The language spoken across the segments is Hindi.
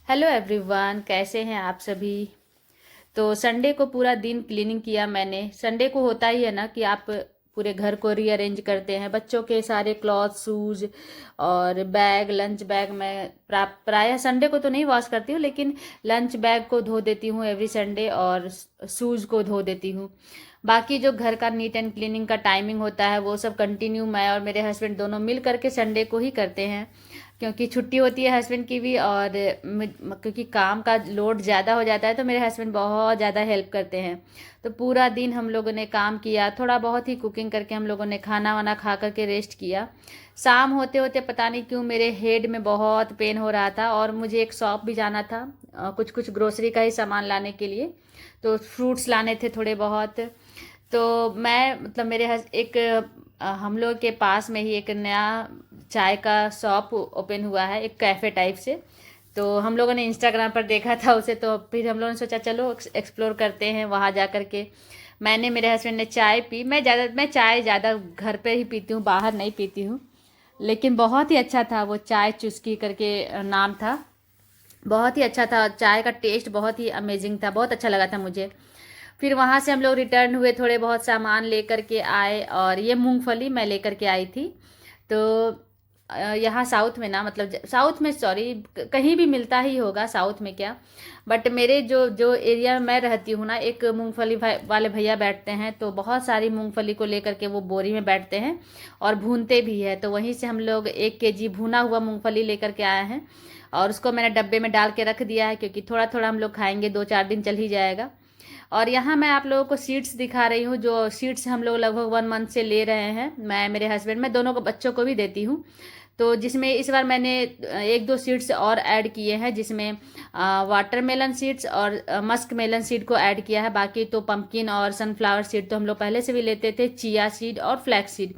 हेलो एवरीवन, कैसे हैं आप सभी। तो संडे को पूरा दिन क्लीनिंग किया मैंने। संडे को होता ही है ना कि आप पूरे घर को रीअरेंज करते हैं। बच्चों के सारे क्लॉथ, शूज़ और बैग, लंच बैग मैं प्रायः संडे को तो नहीं वॉश करती हूँ, लेकिन लंच बैग को धो देती हूँ एवरी संडे और शूज़ को धो देती हूँ। बाकी जो घर का नीट एंड क्लीनिंग का टाइमिंग होता है वो सब कंटिन्यू मैं और मेरे हस्बैंड दोनों मिल करके संडे को ही करते हैं, क्योंकि छुट्टी होती है हस्बैंड की भी। और क्योंकि काम का लोड ज़्यादा हो जाता है तो मेरे हस्बैंड बहुत ज़्यादा हेल्प करते हैं। तो पूरा दिन हम लोगों ने काम किया, थोड़ा बहुत ही कुकिंग करके हम लोगों ने खाना वाना खा करके रेस्ट किया। शाम होते होते पता नहीं क्यों मेरे हेड में बहुत पेन हो रहा था और मुझे एक शॉप भी जाना था, कुछ कुछ ग्रोसरी का ही सामान लाने के लिए। तो फ्रूट्स लाने थे थोड़े बहुत। तो मैं मतलब एक हम लोग के पास में ही एक नया चाय का शॉप ओपन हुआ है, एक कैफ़े टाइप से। तो हम लोगों ने इंस्टाग्राम पर देखा था उसे, तो फिर हम लोगों ने सोचा चलो एक्सप्लोर करते हैं वहाँ जा कर के। मैंने, मेरे हस्बैंड ने चाय पी। मैं चाय ज़्यादा घर पे ही पीती हूँ, बाहर नहीं पीती हूँ। लेकिन बहुत ही अच्छा था वो, चाय चुस्की करके नाम था। बहुत ही अच्छा था, चाय का टेस्ट बहुत ही अमेजिंग था, बहुत अच्छा लगा था मुझे। फिर वहाँ से हम लोग रिटर्न हुए, थोड़े बहुत सामान लेकर के आए और ये मूंगफली मैं लेकर के आई थी। तो यहाँ साउथ में ना, मतलब साउथ में, सॉरी, कहीं भी मिलता ही होगा, साउथ में क्या। बट मेरे जो जो एरिया में मैं रहती हूँ ना, एक मूंगफली वाले भैया बैठते हैं, तो बहुत सारी मूंगफली को लेकर के वो बोरी में बैठते हैं और भूनते भी है। तो वहीं से हम लोग 1 kg भुना हुआ मूंगफली लेकर के आए हैं और उसको मैंने डब्बे में डाल के रख दिया है, क्योंकि थोड़ा थोड़ा हम लोग खाएंगे, 2-4 दिन चल ही जाएगा। और यहाँ मैं आप लोगों को सीड्स दिखा रही हूँ, जो सीड्स हम लोग लगभग 1 मंथ से ले रहे हैं। मैं, मेरे हस्बैंड, मैं दोनों को, बच्चों को भी देती हूँ। तो जिसमें इस बार मैंने 1-2 सीड्स और ऐड किए हैं, जिसमें वाटरमेलन सीड्स और मस्क मेलन सीड को ऐड किया है। बाकी तो पंपकिन और सनफ्लावर सीड तो हम लोग पहले से भी लेते थे, चिया सीड और फ्लैक्स सीड।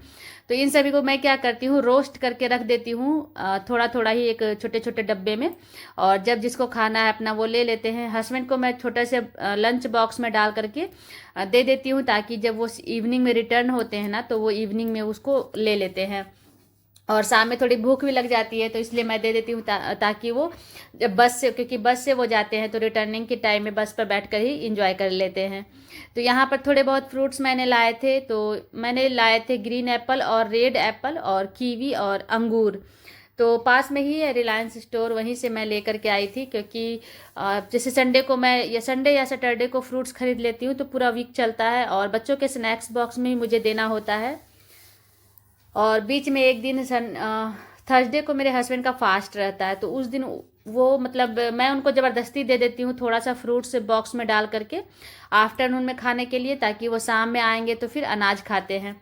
तो इन सभी को मैं क्या करती हूँ, रोस्ट करके रख देती हूँ, थोड़ा थोड़ा ही, एक छोटे छोटे डब्बे में। और जब जिसको खाना है अपना वो ले लेते हैं। हस्बैंड को मैं छोटे से लंच बॉक्स में डाल करके दे देती हूँ, ताकि जब वो इवनिंग में रिटर्न होते हैं ना, तो वो इवनिंग में उसको ले लेते हैं। और शाम में थोड़ी भूख भी लग जाती है, तो इसलिए मैं दे देती हूँ ताकि वो जब बस से, क्योंकि बस से वो जाते हैं तो रिटर्निंग के टाइम में बस पर बैठ कर ही इंजॉय कर लेते हैं। तो यहाँ पर थोड़े बहुत फ्रूट्स मैंने लाए थे। तो मैंने लाए थे ग्रीन एप्पल और रेड एप्पल और कीवी और अंगूर। तो पास में ही है रिलायंस स्टोर, वहीं से मैं लेकर के आई थी। क्योंकि जैसे संडे को मैं, या संडे या सैटरडे को फ्रूट्स खरीद लेती हूँ तो पूरा वीक चलता है, और बच्चों के स्नैक्स बॉक्स में ही मुझे देना होता है। और बीच में एक दिन थर्सडे को मेरे हस्बैंड का फास्ट रहता है, तो उस दिन वो, मतलब मैं उनको ज़बरदस्ती दे देती हूँ थोड़ा सा फ्रूट्स बॉक्स में डाल करके आफ्टरनून में खाने के लिए, ताकि वो शाम में आएंगे तो फिर अनाज खाते हैं।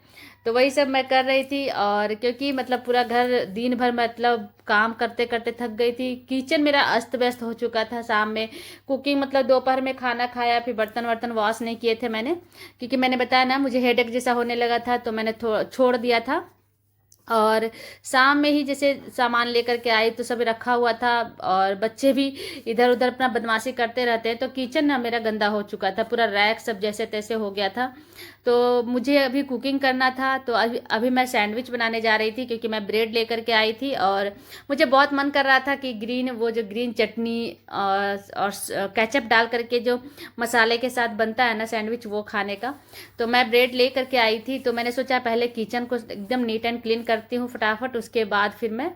तो वही सब मैं कर रही थी। और क्योंकि मतलब पूरा घर दिन भर मतलब काम करते करते थक गई थी, किचन मेरा अस्त व्यस्त हो चुका था। शाम में कुकिंग, मतलब दोपहर में खाना खाया, फिर बर्तन वर्तन वॉश नहीं किए थे मैंने, क्योंकि मैंने बताया ना मुझे हेडेक जैसा होने लगा था, तो मैंने छोड़ दिया था। और शाम में ही जैसे सामान लेकर के आई तो सब रखा हुआ था, और बच्चे भी इधर उधर अपना बदमाशी करते रहते हैं, तो किचन ना मेरा गंदा हो चुका था, पूरा रैक सब जैसे तैसे हो गया था। तो मुझे अभी कुकिंग करना था। तो अभी अभी मैं सैंडविच बनाने जा रही थी, क्योंकि मैं ब्रेड लेकर के आई थी और मुझे बहुत मन कर रहा था कि वो जो ग्रीन चटनी और केचप डाल करके जो मसाले के साथ बनता है ना सैंडविच, वो खाने का। तो मैं ब्रेड ले करके आई थी, तो मैंने सोचा पहले किचन को एकदम नीट एंड क्लीन करती हूँ फटाफट, उसके बाद फिर मैं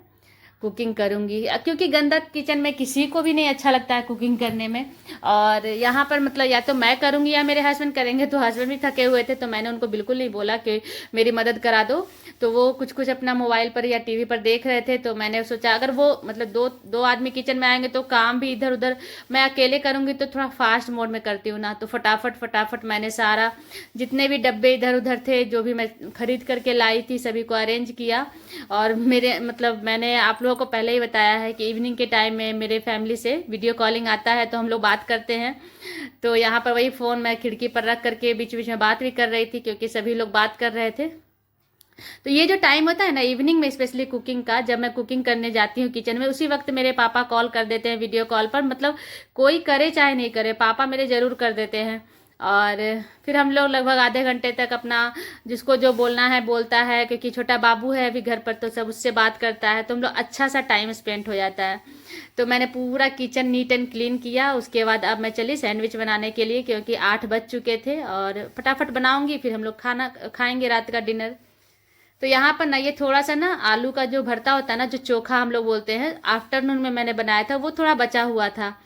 कुकिंग करूँगी। क्योंकि गंदा किचन में किसी को भी नहीं अच्छा लगता है कुकिंग करने में। और यहाँ पर मतलब या तो मैं करूँगी या मेरे हस्बैंड करेंगे। तो हस्बैंड भी थके हुए थे, तो मैंने उनको बिल्कुल नहीं बोला कि मेरी मदद करा दो। तो वो कुछ कुछ अपना मोबाइल पर या टीवी पर देख रहे थे। तो मैंने सोचा अगर वो मतलब दो दो आदमी किचन में आएंगे तो काम भी इधर उधर, मैं अकेले करूँगी तो थोड़ा फास्ट मोड में करती हूँ ना। तो फटाफट फटाफट मैंने सारा, जितने भी डब्बे इधर उधर थे जो भी मैं खरीद करके लाई थी, सभी को अरेंज किया। और मेरे मतलब मैंने आप लोगों को पहले ही बताया है कि इवनिंग के टाइम में मेरे फैमिली से वीडियो कॉलिंग आता है, तो हम लोग बात करते हैं। तो यहाँ पर वही फ़ोन मैं खिड़की पर रख करके बीच बीच में बात भी कर रही थी, क्योंकि सभी लोग बात कर रहे थे। तो ये जो टाइम होता है ना इवनिंग में, स्पेशली कुकिंग का, जब मैं कुकिंग करने जाती हूँ किचन में, उसी वक्त मेरे पापा कॉल कर देते हैं वीडियो कॉल पर। मतलब कोई करे चाहे नहीं करे, पापा मेरे ज़रूर कर देते हैं। और फिर हम लोग लगभग आधे घंटे तक अपना जिसको जो बोलना है बोलता है, क्योंकि छोटा बाबू है अभी घर पर, तो सब उससे बात करता है, तो हम लोग अच्छा सा टाइम स्पेंड हो जाता है। तो मैंने पूरा किचन नीट एंड क्लीन किया। उसके बाद अब मैं चली सैंडविच बनाने के लिए, क्योंकि 8 बज चुके थे और फटाफट बनाऊंगी, फिर हम लोग खाना खाएंगे रात का डिनर। तो यहाँ पर ना ये थोड़ा सा ना आलू का जो भरता होता है ना, जो चोखा हम लोग बोलते हैं, आफ्टरनून में मैंने बनाया था, वो थोड़ा बचा हुआ था।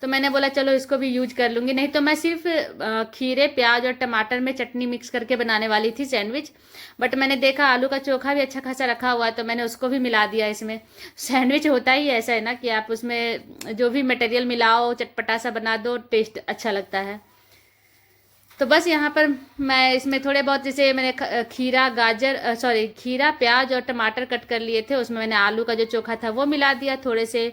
तो मैंने बोला चलो इसको भी यूज कर लूंगी, नहीं तो मैं सिर्फ खीरे प्याज और टमाटर में चटनी मिक्स करके बनाने वाली थी सैंडविच। बट मैंने देखा आलू का चोखा भी अच्छा खासा रखा हुआ है, तो मैंने उसको भी मिला दिया इसमें। सैंडविच होता ही ऐसा है ना कि आप उसमें जो भी मटेरियल मिलाओ, चटपटा सा बना दो, टेस्ट अच्छा लगता है। तो बस यहाँ पर मैं इसमें थोड़े बहुत, जैसे मैंने खीरा गाजर खीरा प्याज और टमाटर कट कर लिए थे, उसमें मैंने आलू का जो चोखा था वो मिला दिया, थोड़े से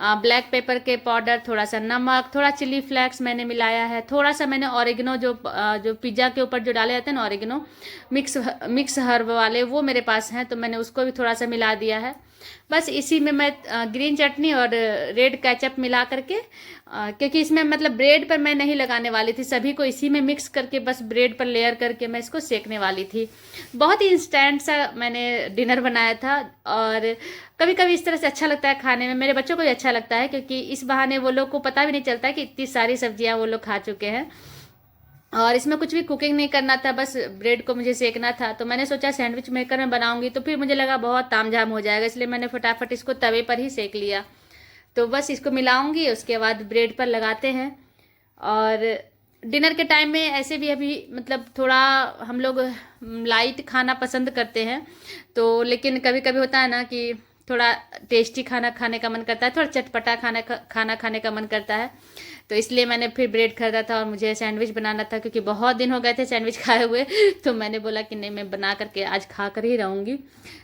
ब्लैक पेपर के पाउडर, थोड़ा सा नमक, थोड़ा चिली फ्लेक्स मैंने मिलाया है, थोड़ा सा मैंने ऑरिगेनो जो पिज़्ज़ा के ऊपर जो डाले जाते हैं ना ऑरिगेनो, मिक्स हर्ब वाले, वो मेरे पास हैं, तो मैंने उसको भी थोड़ा सा मिला दिया है। बस इसी में मैं ग्रीन चटनी और रेड केचप मिला करके, क्योंकि इसमें मतलब ब्रेड पर मैं नहीं लगाने वाली थी, सभी को इसी में मिक्स करके बस ब्रेड पर लेयर करके मैं इसको सेकने वाली थी। बहुत ही इंस्टेंट सा मैंने डिनर बनाया था, और कभी कभी इस तरह से अच्छा लगता है खाने में, मेरे बच्चों को भी अच्छा लगता है, क्योंकि इस बहाने वो लोग को पता भी नहीं चलता कि इतनी सारी सब्जियां वो लोग खा चुके हैं। और इसमें कुछ भी कुकिंग नहीं करना था, बस ब्रेड को मुझे सेकना था। तो मैंने सोचा सैंडविच मेकर में बनाऊंगी, तो फिर मुझे लगा बहुत तामझाम हो जाएगा, इसलिए मैंने फटाफट इसको तवे पर ही सेक लिया। तो बस इसको मिलाऊंगी, उसके बाद ब्रेड पर लगाते हैं। और डिनर के टाइम में ऐसे भी अभी मतलब थोड़ा हम लोग लाइट खाना पसंद करते हैं, तो लेकिन कभी कभी होता है ना कि थोड़ा टेस्टी खाना खाने का मन करता है, थोड़ा चटपटा खाना खाने का मन करता है। तो इसलिए मैंने फिर ब्रेड खरीदा था और मुझे सैंडविच बनाना था, क्योंकि बहुत दिन हो गए थे सैंडविच खाए हुए। तो मैंने बोला कि नहीं, मैं बना करके आज खा कर ही रहूँगी।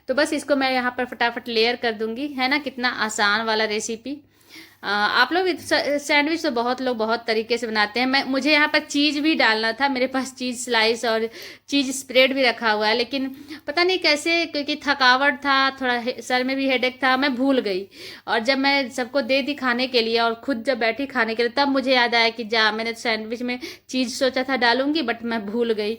तो बस इसको मैं यहाँ पर फटाफट लेयर कर दूँगी। है ना कितना आसान वाला रेसिपी। आप लोग सैंडविच तो बहुत लोग बहुत तरीके से बनाते हैं। मुझे यहाँ पर चीज़ भी डालना था, मेरे पास चीज़ स्लाइस और चीज़ स्प्रेड भी रखा हुआ है, लेकिन पता नहीं कैसे, क्योंकि थकावट था, थोड़ा सर में भी हेडेक था, मैं भूल गई। और जब मैं सबको दे दी खाने के लिए और खुद जब बैठी खाने के लिए, तब मुझे याद आया कि मैंने सैंडविच में चीज़ सोचा था डालूंगी, बट मैं भूल गई।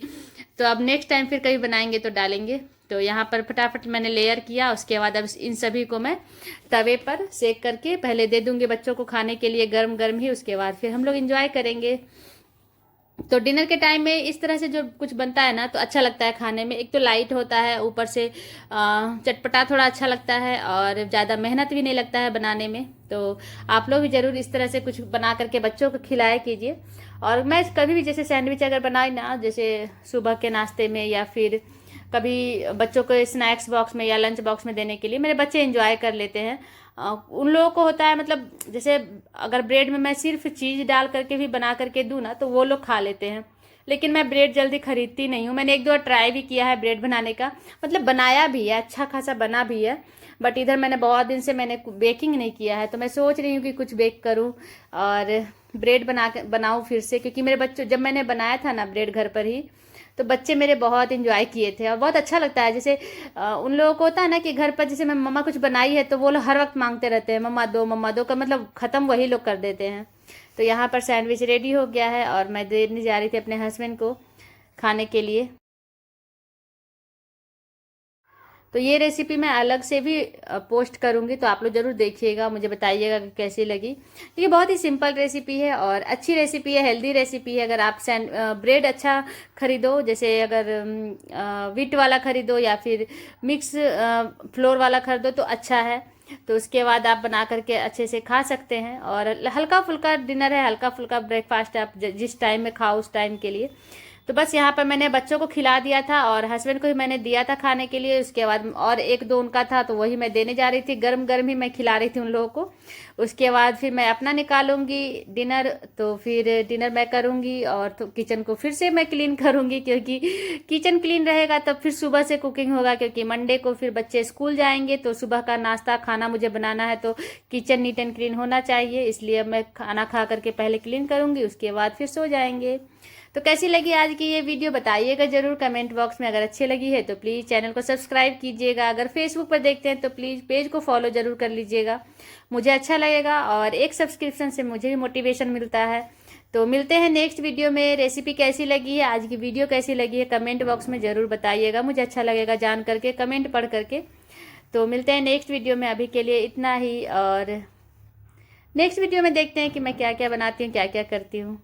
तो अब नेक्स्ट टाइम फिर कभी बनाएंगे तो डालेंगे। तो यहाँ पर फटाफट मैंने लेयर किया, उसके बाद अब इन सभी को मैं तवे पर सेक करके पहले दे दूंगी बच्चों को खाने के लिए गर्म गर्म ही, उसके बाद फिर हम लोग एंजॉय करेंगे। तो डिनर के टाइम में इस तरह से जो कुछ बनता है ना, तो अच्छा लगता है खाने में। एक तो लाइट होता है, ऊपर से चटपटा थोड़ा अच्छा लगता है, और ज़्यादा मेहनत भी नहीं लगता है बनाने में। तो आप लोग भी ज़रूर इस तरह से कुछ बना करके बच्चों को खिलाया कीजिए। और मैं कभी भी जैसे सैंडविच अगर बनाई ना, जैसे सुबह के नाश्ते में या फिर कभी बच्चों को स्नैक्स बॉक्स में या लंच बॉक्स में देने के लिए, मेरे बच्चे एंजॉय कर लेते हैं। उन लोगों को होता है मतलब, जैसे अगर ब्रेड में मैं सिर्फ चीज़ डाल करके भी बना करके दूँ ना, तो वो लोग खा लेते हैं। लेकिन मैं ब्रेड जल्दी खरीदती नहीं हूँ। मैंने एक दो बार ट्राई भी किया है ब्रेड बनाने का, मतलब बनाया भी है, अच्छा खासा बना भी है। बट इधर मैंने बहुत दिन से मैंने बेकिंग नहीं किया है, तो मैं सोच रही हूँ कि कुछ बेक करूँ और ब्रेड बनाऊँ फिर से। क्योंकि मेरे बच्चों, जब मैंने बनाया था ना ब्रेड घर पर ही, तो बच्चे मेरे बहुत इंजॉय किए थे और बहुत अच्छा लगता है। जैसे उन लोगों को होता है ना कि घर पर जैसे मैं मम्मा कुछ बनाई है, तो वो लोग हर वक्त मांगते रहते हैं मम्मा दो का मतलब ख़त्म वही लोग कर देते हैं। तो यहाँ पर सैंडविच रेडी हो गया है और मैं देने जा रही थी अपने हस्बैंड को खाने के लिए। तो ये रेसिपी मैं अलग से भी पोस्ट करूंगी, तो आप लोग जरूर देखिएगा, मुझे बताइएगा कि कैसी लगी। ये बहुत ही सिंपल रेसिपी है और अच्छी रेसिपी है, हेल्दी रेसिपी है। अगर आप ब्रेड अच्छा खरीदो, जैसे अगर व्हीट वाला खरीदो या फिर मिक्स फ्लोर वाला खरीदो तो अच्छा है। तो उसके बाद आप बना करके अच्छे से खा सकते हैं। और हल्का फुल्का डिनर है, हल्का फुल्का ब्रेकफास्ट है, आप जिस टाइम में खाओ उस टाइम के लिए। तो बस यहाँ पर मैंने बच्चों को खिला दिया था और हस्बैंड को ही मैंने दिया था खाने के लिए। उसके बाद और एक दो उनका था, तो वही मैं देने जा रही थी, गर्म गर्म ही मैं खिला रही थी उन लोगों को। उसके बाद फिर मैं अपना निकालूंगी डिनर, तो फिर डिनर मैं करूँगी और तो किचन को फिर से मैं क्लीन करूँगी, क्योंकि किचन क्लीन रहेगा तब फिर सुबह से कुकिंग होगा। क्योंकि मंडे को फिर बच्चे स्कूल जाएंगे, तो सुबह का नाश्ता खाना मुझे बनाना है, तो किचन नीट एंड क्लीन होना चाहिए। इसलिए मैं खाना खा करके पहले क्लीन करूँगी, उसके बाद फिर सो जाएंगे। तो कैसी लगी आज की ये वीडियो बताइएगा जरूर कमेंट बॉक्स में। अगर अच्छी लगी है तो प्लीज़ चैनल को सब्सक्राइब कीजिएगा। अगर फेसबुक पर देखते हैं तो प्लीज़ पेज को फॉलो जरूर कर लीजिएगा, मुझे अच्छा लगेगा। और एक सब्सक्रिप्शन से मुझे भी मोटिवेशन मिलता है। तो मिलते हैं नेक्स्ट वीडियो में। रेसिपी कैसी लगी है, आज की वीडियो कैसी लगी है, कमेंट बॉक्स में ज़रूर बताइएगा, मुझे अच्छा लगेगा जान करके, कमेंट पढ़ करके। तो मिलते हैं नेक्स्ट वीडियो में, अभी के लिए इतना ही, और नेक्स्ट वीडियो में देखते हैं कि मैं क्या क्या बनाती हूँ, क्या क्या करती हूँ।